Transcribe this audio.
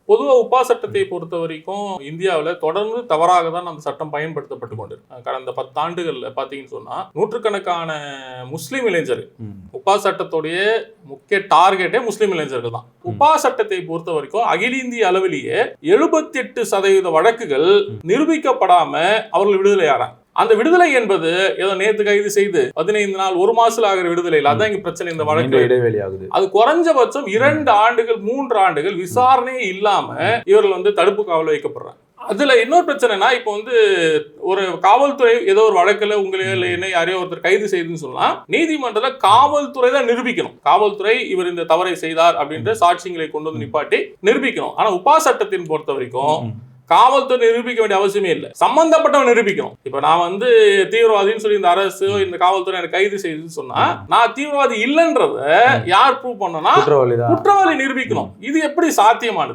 பொதுவா உப்பா சட்டத்தை பொறுத்த வரைக்கும் இந்தியாவில் தொடர்ந்து தவறாக தான் அந்த சட்டம் பயன்படுத்தப்பட்டு கொண்டு கடந்த 10 ஆண்டுகள்ல பாத்தீங்கன்னு சொன்னா நூற்றுக்கணக்கான முஸ்லீம் இளைஞர்கள் உப்பா சட்டத்துடைய முக்கிய டார்கெட்டே முஸ்லீம் இளைஞர்கள் தான். உப்பா சட்டத்தை பொறுத்த வரைக்கும் அகில இந்திய அளவிலேயே 78% வழக்குகள் நிரூபிக்கப்படாம அவர்கள் விடுதலை ஆறாங்க. அந்த விடுதலை என்பது ஏதோ நேத்து கைது செய்து 15 நாள் 1 மாசத்துல ஆகிற விடுதலை இல்லை. அதான் இங்க பிரச்சனை. இந்த வழக்கு இடைவெளி ஆகுது. அது குறைஞ்சபட்சம் 2 ஆண்டுகள் 3 ஆண்டுகள் விசாரணையே இல்லாம இவர்கள் தடுப்பு காவல் வைக்கப்படுறாங்க. அதுல இன்னொரு பிரச்சனைனா, இப்போ ஒரு காவல்துறை ஏதோ ஒரு வழக்குல உங்களே இல்லை என்ன யாரையோ ஒருத்தர் கைது செய்துன்னு சொன்னா நீதிமன்றத்துல காவல்துறை தான் நிரூபிக்கணும். காவல்துறை இவர் இந்த தவறை செய்தார் அப்படின்ற சாட்சியங்களை கொண்டு நிப்பாட்டி நிரூபிக்கணும். ஆனா உப்பா சட்டத்தின் பொறுத்த வரைக்கும் காவல்துறை நிரூபிக்க வேண்டிய அவசியமே இல்லை, சம்பந்தப்பட்டவன் நிரூபிக்கணும். இப்ப நான் தீவிரவாதின்னு சொல்லி இந்த அரசு இந்த காவல்துறை எனக்கு கைது செய்துன்னு சொன்னா நான் தீவிரவாதி இல்லைன்றத யார் ப்ரூவ் பண்ணனா குற்றவாளி நிரூபிக்கணும். இது எப்படி சாத்தியமானது?